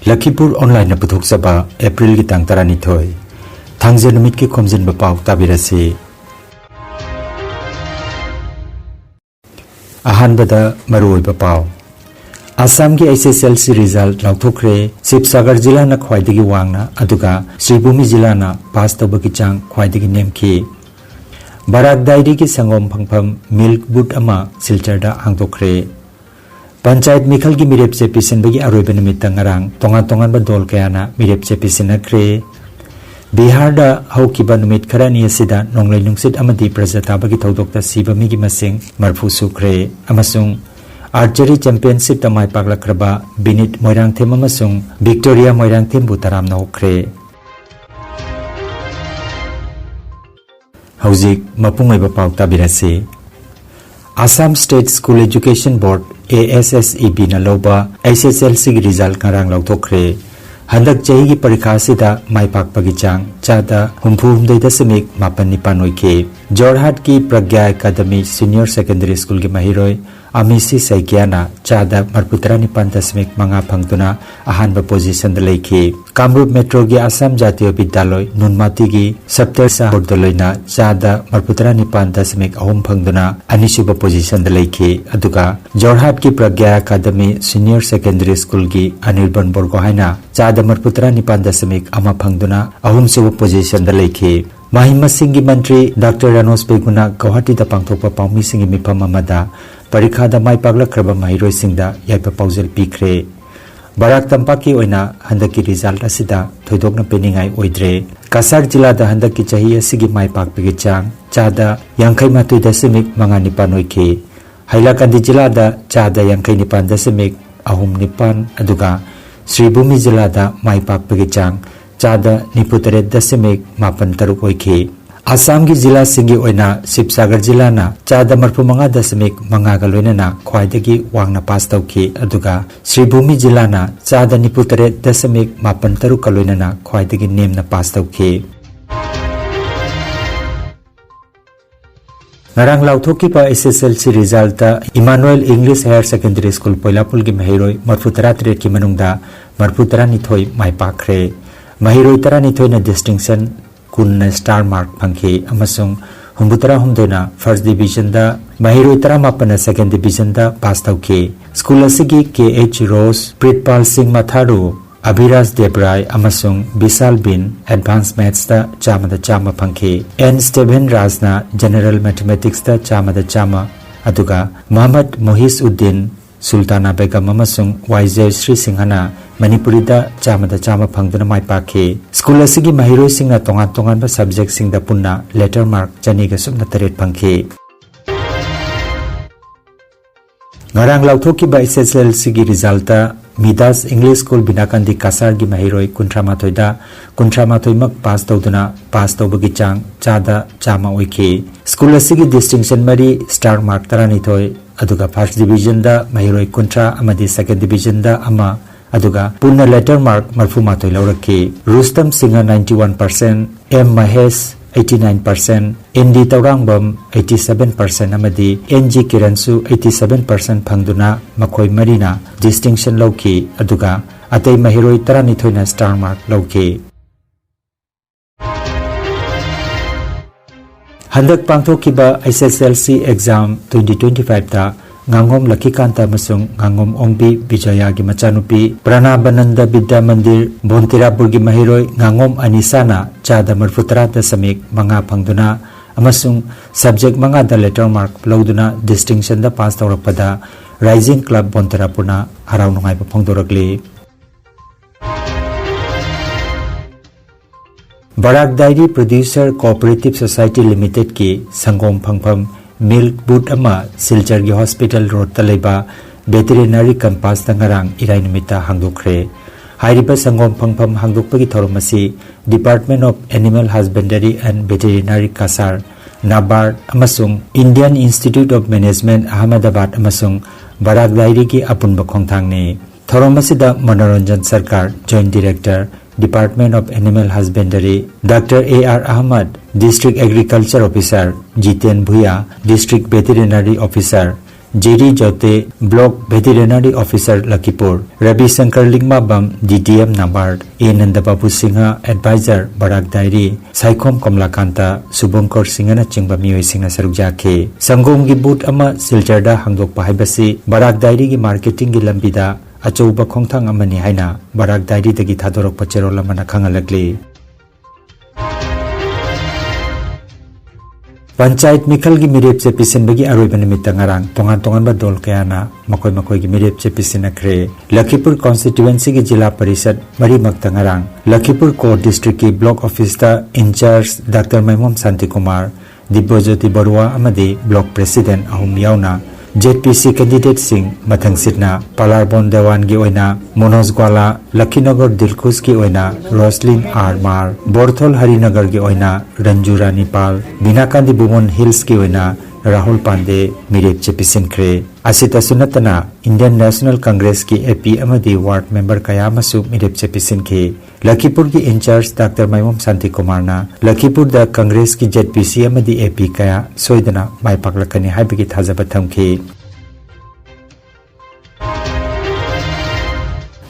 Lakhipuronline puthokchaba April gi tang 12 thangje numit ki Khomjinba Pao tabirasi ahanbada maroiba Pao assam gi SSLC result lauthokre Sibsagar jilla na khwaidagi wangna aduga Sribhumi jilla na pass tabagi chang khwaidagi nemki Barak dairi ki sangom phangpham milk boot ama silchar da hangtokre Panchayat Mikhal ki mirep che pisin bagi aroiba nimit ngarang tongan ba dol kayana mirep che pisin akre Bihar da haukiba numit kharani asida nonglai nungsit amadi prajata bagi thodokta siba mi gi masing marphu sukre amasung archery championship tamai paklakraba binit moirang them amasung Victoria moirang them butaram na okre Hauzik mapungaiba Pao tabirasi Assam State School Education Board ASSEB na loba SSLC gi result ngarang lauthokre handak chahi gi parikha sida maipak pagi chang chada humphumdei dasamik mapan nipan oike Jorhat ki Pragya Academy Senior Secondary School gi mahiroi Amisi Saikyana chada marputra nipan dasamik manga phangtuna ahanba position da leiki Kamrup Metro gi Assam Jatiya Vidyaloy Nunmati gi Saptarsa Hordoloina chada marputra nipan dasamik ahum phangtuna anisuba position da leiki aduga Jorhat ki Pragya Academy Senior Secondary School gi Anirban Borgohaina chada marputra nipan dasamik ama phangtuna ahum suba position da leiki Mahima Singhi Mantri Dr. Ranos Beguna Guwahati da pangthokpa paumi singi mifam amada parikha da mai paklakraba mahiroi singda yaipa paujal pikre Barak Tampak ki oina handaki result asida thoidokna peningai oidre Cachar jilla da handaki chahi asigi mai pakpigi chang chada yankai matui dasamik manga nipan oike Hailakandi jilla da chada yankai nipan dasamik ahum nipan aduga Sribhumi jilla da mai pakpigi chang chada niputare dasamik mapan taruk oike Assam gi jilla singi oina Sibsagar jilla na chada marpu manga dasamik manga ga loinana khwaidagi wangna pass tauki aduga Sribhumi jilla na chada niputare dasamik mapan taruk ka loinana khwaidagi nemna pass tauki Ngarang lauthoki pa SSLC result ta Emmanuel English Higher Secondary School Poilapul gi mahiroi marputara tre ki manungda marputara nithoi mai pakre mahiroi tara nithoi na distinction kunna star mark phangki amasung humbutara humdoina first division da mahiroi tara mapana second division da pass tauki school asigi KH Rose Pritpal Singh Matharu Abhiras Debrai amasung Bisal Bin advanced maths da chama phangki N Stephen Rajna general mathematics da chama aduga Muhammad Mohis Uddin Sultana Begum amasung YJ Sri Singhana Manipuri da chama phangduna mai pakhe school asigi mahiroi singna tongan ba subject sing da punna letter mark chani ga sumna taret phangkhe ngarang lauthoki ba SSLC gi result ta Midas English School Binakandi Cachar gi mahiroi kunthramatoi mak pass tawduna pass tawbagi chang chada chama oike school asigi distinction mari star mark tarani thoi aduga first division da mahiroi kunthra amadi second division da ama aduga punna letter mark marfuma toi lauraki Rustam Singha 91% M Mahesh 89% ND Taurangbam 87% amadi NG Kiransu 87% phangduna makhoi marina distinction lauki aduga atei mahiroi tarani thoina star mark lauki handak pangthokiba SSLC exam 2025 ta Ngangom Lakhikanta masung Ngangom Ongbi Bijaya gi machanupi Pranabananda Vidya Mandir Bontirapur gi mahiroi Ngangom Anisana chada marfutra dasamik manga phangduna amasung subject manga da letter mark lauduna distinction da pass tawrapada Rising Club Bontirapurna harau nungai pa phangdorakli Barak Dairy Producer Cooperative Society Limited ki sangom phangpham Milk boot ama silchar gi hospital road ta leiba veterinary campus ta ngarang irai numita hangdokre hairiba sangom phangpham hangdokpagi thoromasi Department of Animal Husbandry and Veterinary Cachar Nabard amasung Indian Institute of Management Ahmedabad amasung Barak Dairy ki apunba khongthangni thoromasi da Manoranjan Sarkar Joint Director Department of Animal Husbandry Dr. A.R. Ahmad District Agriculture Officer Jiten Bhuya District Veterinary Officer Jiri Jote, Block Veterinary Officer Lakhipur, Rabi Shankar Lingmabam, DDM Nabard, A Nandababu Singha, Advisor Barak Dairi, Saikom Komlakanta, Subunkor Singana Chingba Miyoi Singha Sarukjake, Sangom gi boot ama silcharda hangdok pahibasi, Barak Dairi gi marketing gi lambida, Achouba Khongthang amani haina, Barak Dairi dagi thadorok pacherola mana khangalagli. Panchayat Mikhal gi mirep se pisin bagi aroiba nimitang ngarang tongan ba dol kayana makoi gi mirep se pisin akre Lakhipur constituency gi jila parishad mari makta ngarang Lakhipur core district ki block office ta in charge Dr. Maimom Santi Kumar Dibojoti Barua amadi block president ahum yauna JPC candidate sing mathang sitna Palarbon Dewan gi oina Monoz Gwala Lakhinagar Dilkhus gi oina Roslyn R Mar Borthol Harinagar gi oina Ranjura Nipal Binakandi Bumon Hills gi oina Rahul Pande mirep chepisin kre asita sunatana Indian National Congress ki AP amadi ward member kaya masu mirep chepisin ke Lakhipur ki in charge Dr. Maimom Santi Kumar na Lakhipur da Congress ki JPC amadi AP kaya soidana mai paklakani haibagi thajaba thamke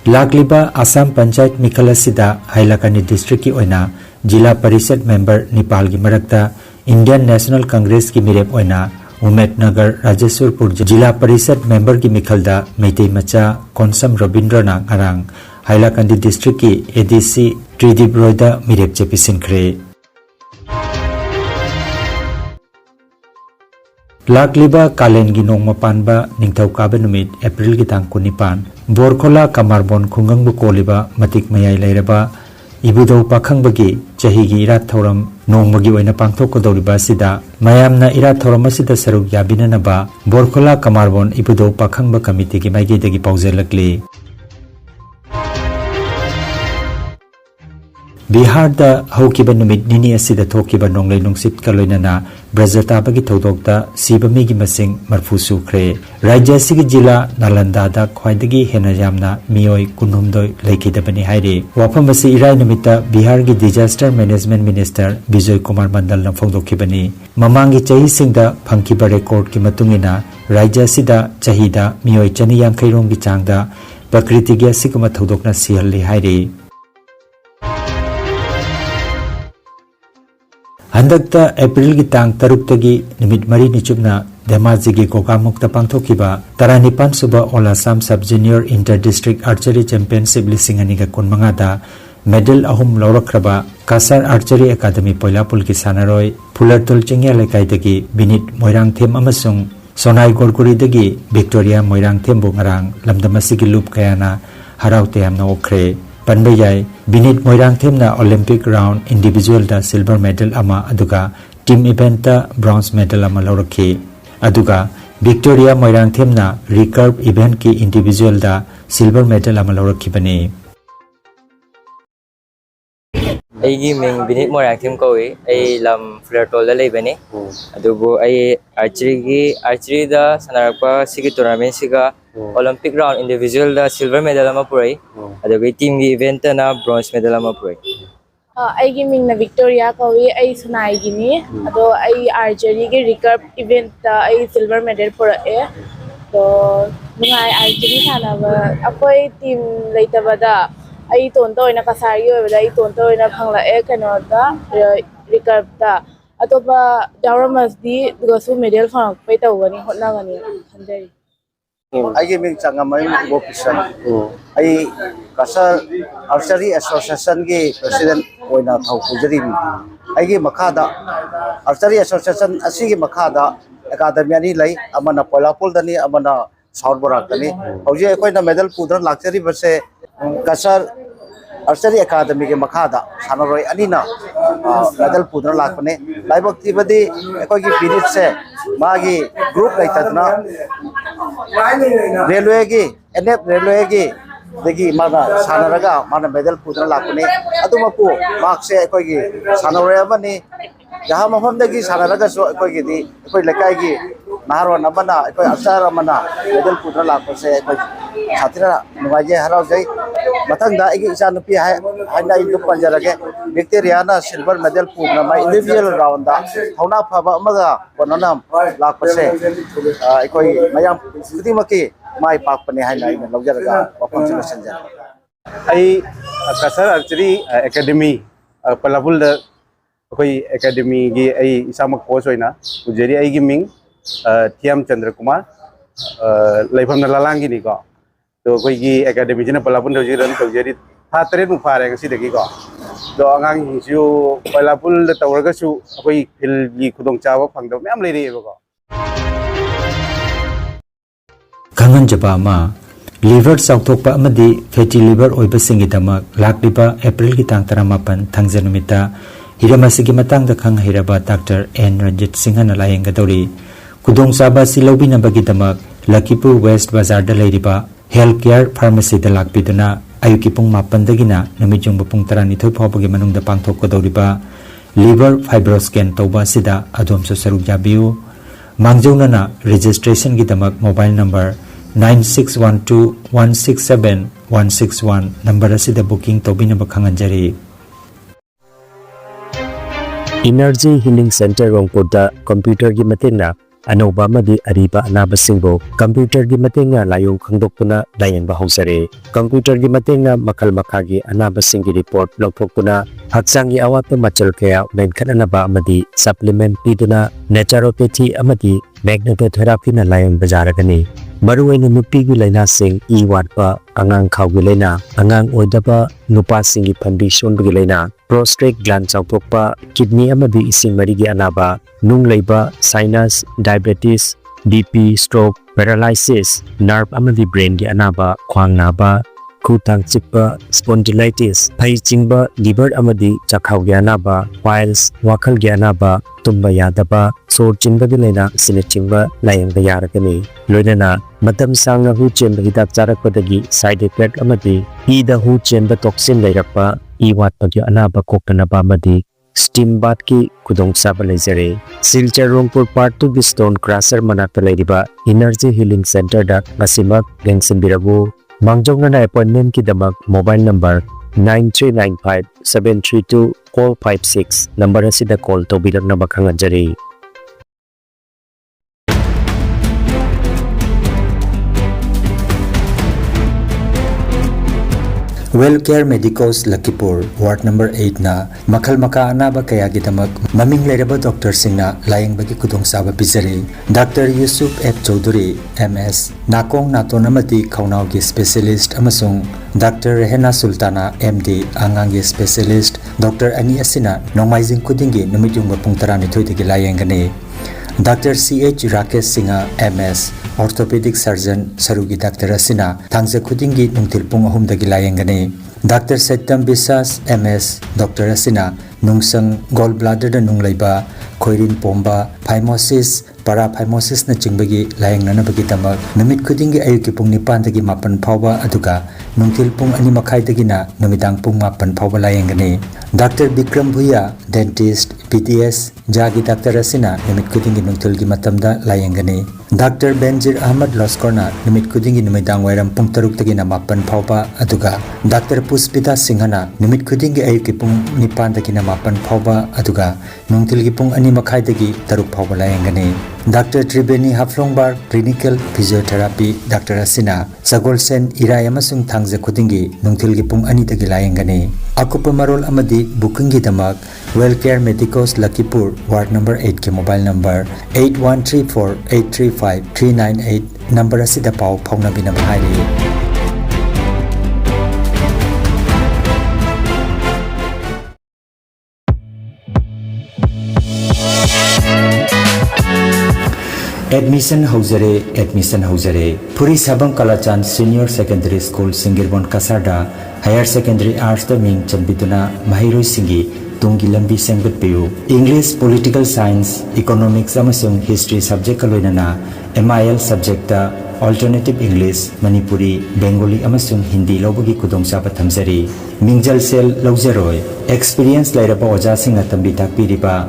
Lakliba Assam Panchayat Mikhal asida Hailakani district ki oina Jila Parishad member Nepal gi marakta Indian National Congress ki mirep oina Umet Nagar Rajeshwarpur Jila Parishad member ki Mikhalda Meitei Macha Konsam Rabindrana ngarang Hailakandi district ki ADC Tridip Roida mirep chepisin kre Lakliba Kalen gi nongma panba ningthau kaba numit April gi tang 19 Borkhola Kamarbon Khungangbu koliba matik mayai leiraba Ibudo pakhang-bagi chahi-gi irat thoram nong-bagi oina pangthok-kodoriba asida mayamna irat thoram asida saruk yabinanaba Borkhola Kamarbon Ibudo pakhang-ba committee-gi maigidagi pauzalakli. Bihar da haukiba numit nini asida thokiba nonglai nungsit ka loinana Brajatabagi thodokta sibami gi masing marfu sukre Rajya sigi jila Nalanda da khwaidagi hena yamna miyoi kunhumdoi laikidabani haire wafam asi irai numita Bihar gi Disaster Management Minister Bijoy Kumar Mandal na phongdokibani mamangi chahi singda phangkiba record ki matungina Rajya sida chahida miyoi chani yangkhai rom gi changda prakriti gi asiguma thodokna sihalli haire Handakta April gi tang taruktagi nimit mari ni chupna Dhemaji gi Kokamukta pangthokiba Taranipan suba All Assam Sub Junior Inter District Archery Championship lisingani ga kunmanga da medal ahum laurakraba Cachar Archery Academy Poilapul ki sanaroi Phulartul chingya lekai dagi Binit Moirang Them amasung Sonai Gorguri dagi Victoria Moirang Them bu ngarang lamdamasi gi loop kayana haraute amna okre Panbayai Binit Moirang Them na Olympic round individual da silver medal ama aduga team event da bronze medal ama laurakhi aduga Victoria Moirang Them na recurve event ki individual da silver medal ama laurakhi bani Aigi ming Binit Moirang Them koi ai lam Flertol da leibani adubu ai archery da sanarapa sigi tournament siga Olympic round individual da silver medal ama purai adugo team gi event na bronze medal ama purai aigi ming na Victoria kawi ai sunai gini ado ai archery gi recurve event da ai silver medal purae to nungai archery thanaba akoi team leitabada ai tonto ina kasari oibada ai tonto ina phanglae kano da recurve da atoba dawramas di dugasu medal phang pai tawani hotnagani khanjari I give me Changamay Bokisan. I Cachar Archery Association President Oina Thaukujari. I give Makada Archery Association Asigi Makada Academy Lay Amana Polapul Dani Amana South Barakani. Oje Koina Medal Pudra Luxury verse Cachar Archery Academy Makada Sanaroi Anina Medal Pudra Lakane. Laibok Tibadi Ekogi Binit se Magi group like Tatna Railway gi NF Railway gi degi mana sanaraga mana medal pudra lakune adumapu marks e koi gi sanore amani jaha mahon degi sanaraga so koi gi di koi lekai gi naharwa namana koi asara mana medal pudra lakose koi satira nuwaje harau jai mathang da igi isa nupi hai haina indu panjarage Victoria na silver medal pugna mai individual round da thona phaba amaga konanam lakpase ikoi mayam kudimaki mai pakpane haina ina lawjaraga wapam solution ja ai cachar archery academy palabul da koi academy gi ai isamak coach hoina ujeri ai gi ming Thiam Chandra Kumar laifam na lalangi ni ko to koi gi academy jina palapun do jiran to jeri tha tre mu phare ngasi de gi ko do angang ju palapul da tawraga su koi phil gi khudong chawa phang do mem lei ri ko Kangan jaba ma liver sauthokpa amadi fatty liver oiba singidamak lakliba April ki tang 18 thangjanumita hiramasigi matang da khang hiraba Dr. N Ranjit Singh na layeng gadori kudong saba silobi na bagidamak Lakhipur West Bazar da leiriba healthcare pharmacy da lakpiduna ayuki pung mapandagina namijung bapung 12 phawbagi manungda pangthok kodoriba liver fibroscan toba sida adom so saruk jabiu mangjona registration gidamak mobile number 9612167161 number asida booking tobina bakhanganjari Energy Healing Center Rongpurda computer gi matenga anoba madi ariba anabasingbo computer gi matenga layong khangdokpuna layengba hausare computer gi matenga makal makagi anabasingi report lokthokpuna haksangi awat machal kaya menkhanaba amadi supplement piduna naturopathy amadi magnetotherapy na layeng bajaragani maruwaina nupi gi laina sing I watpa angang khawgi laina angang oidaba nupa singi phambi sonbgi laina prostate gland chawthokpa kidney amadi ising marigi anaba nung leiba sinus diabetes BP stroke paralysis nerve amadi brain gi anaba khwang naba khutang chikpa spondylitis phai chingba liver amadi chakhau gi anaba piles wakhal gi anaba tumba yadaba sor chinba gi laina sine chingba layeng da yaragani loinana matam sangna hu chemba hidak charakpadagi side effect amadi ida hu chemba toxin leirakpa I watpa gi anaba koktanaba amadi steam bath ki kudong saba leijare silchar Rongpur part 2 gi stone crusher manakta leiriba energy healing center da ngasimak gengsin birabu mangjongna appointment ki damak mobile number 9395732456 number asida call to birakna bakhanganjari Wellcare Medicos Lakhipur Ward number 8 na makhal maka anaba kaya gidamak maming leraba doctor singna layeng bagi kudong saba bizari Dr. Yusuf F Chaudhary MS nakong naton amati khaunaw gi specialist amasung Dr. Rehena Sultana MD angang gi specialist Dr. Ani asina nomaijing kudingi numijung bapung 12 digi layeng gani Dr. CH Rakesh Singha MS orthopedic surgeon sarugi Dr. Asina thangja khudingi nungtilpung ahum dagi layengani Dr. Satyam Bisas MS Dr. Asina nungsang gallbladder da nunglaiba khoirin pomba phimosis paraphimosis na chingbagi layengna bagi tamak numit khudingi ayuki pung 9 dagi 8 phawba aduga nungtil pung 2 makhai dagi na numidang pung 8 phawba layengani Dr. Bikram Bhuya dentist PTS jagi Dr. Asina numit khudingi nungtil gi matamda layengani Dr. Benjir Ahmad Loskorna numit khudingi numidang wairam pung 3 dagi na 8 phawba aduga Dr. Puspita Singhana numit khudingi ayuki pung 9 dagi na 8 phawba aduga nungtil gi pung 2 makhai dagi 3 phawba layengani Dr. Tribeni Haflongbar Clinical Physiotherapy Dr. Asina Sagolsen Irai amasung thangja khudingi nungtil gi pung 2 dagi layengani akupa marol amadi booking gi damak Wellcare Medicos Lakhipur Ward number 8 ke mobile number 8134835398 number asida pau phawna bina bhairi Admission Hauzare Puri Sabang Kalachan Senior Secondary School Singirbon Kasarda Higher Secondary Arts da ming chanbiduna mahiroi singi tungi lambi sengbat piu English Political Science Economics amasung History subject kaloinana MIL subject da Alternative English Manipuri Bengali amasung Hindi lobagi kudongsa pathamjari Mingjal sel lawjaroi Experience lairaba oja singa tambi takpiriba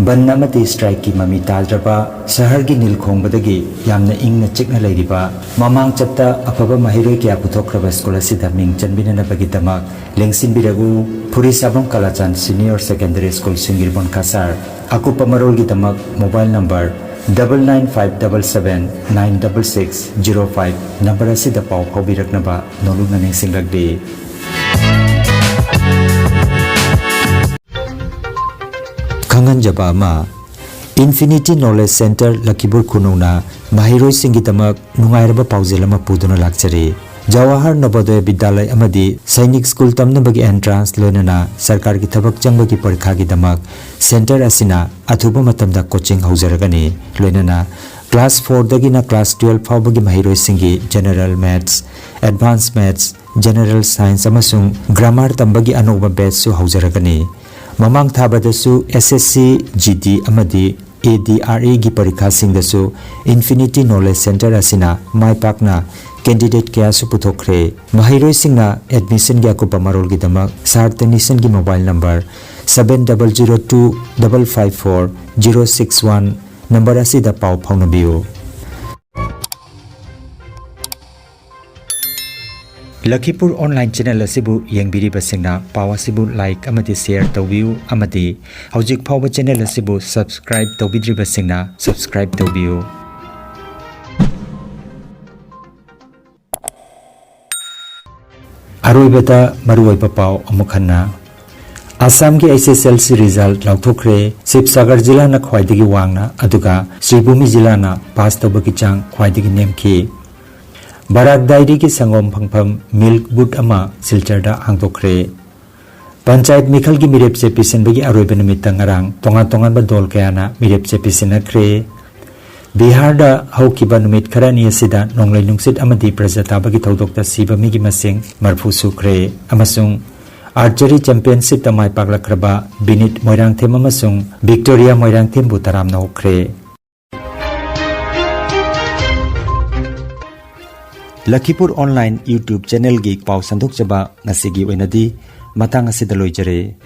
बन अमदी strike की mummy ताद्रबा शहर की नीलखोंबदगी यामना इंगना चिकना लेरिबा ममांग चत्ता अफबा महिरोय क्या पुथोख्रबा school असिदा मिंग चनबिननबगिदमक लेंसिनबिरगु फुरी साबम कलाचान सीनियर सेकेंडरी स्कूल सिंगिरबन कासार अकुपा मरोलगिदमक मोबाइल नंबर 9957796605 नंबर असिदा पाव फाउबिरकनबा नोलुना निंगसिंगलगदे खंगनजबा मा इन्फिनिटी नॉलेज सेंटर लखीपुर खुनौना माहिरोय सिंगिदमक नुंगाइरबा पाउजेल अमा पुदुना लाक्चरे जवाहर नवोदय विद्यालय अमदी सैनिक स्कूल तमनबगी एंट्रांस लोनना सरकार की थबक चंगबगी परीक्षा की दमक सेंटर असिना अथुबा मतमदा कोचिंग हौजरगनी लोनना क्लास 4 दगिना क्लास 12 फाउबगी माहिरोय सिंगी general maths advance maths general science अमसुंग ग्रामर तंबगी अनोबा बैच सु हौजरगनी ममांग थाबदसु एसएससी जीडी अमदी ADRE की परीक्षा सिंगदसु इन्फिनिटी नॉलेज सेंटर असिना माइपाकना कैंडिडेट क्या पुथोख्रे महिरोय सिंगना एडमिशन की अकुपा मरोल की दमक सार्टनिशन की मोबाइल नंबर 7002554061 नंबर असिदा पाव फाउनबियो लखीपुर ऑनलाइन चैनल असिबु येंगबिरिबसिंगना पाव असिबु लाइक अमदी शेयर तौबियु अमदी हौजिक फाव चैनल असिबु सब्सक्राइब तौबिद्रिबसिंगना सब्सक्राइब तौबियु अरोइबता मरुइबा पाव अमुखन्ना असम की SSLC रिजल्ट लौथोख्रे शिवसागर जिला न ख्वाइदगी वांगना अदुगा श्रीभूमि जिला न पास तौबगी चांग ख्वाइदगी नेमखी बाराक दायरी की संगोम फंगफम मिल्क बूथ अमा सिलचरदा हांगतोख्रे पंचायत मिखल की मिरेप से पिसनबगी अरोइबा Namit ngarang tongan tongan ba dol kayana mirep se pisinakre Bihar दा हौकिबा नुमित खरानी असिदा नोंगलै नुंगसित अमदी प्रजाताबगी थौदोक्ता सिबा मिगी मसिंग मरफु सुख्रे अमसुंग आर्चरी चैंपियनशिप तमाय पागलख्रबा बिनित मोइरांगथेम अमसुंग विक्टोरिया मोइरांगथेम बु तरामना होख्रे लखीपुर ऑनलाइन यूट्यूब चैनल की पाव संदोक जबा ngasi gi oinadi matang asida loijare।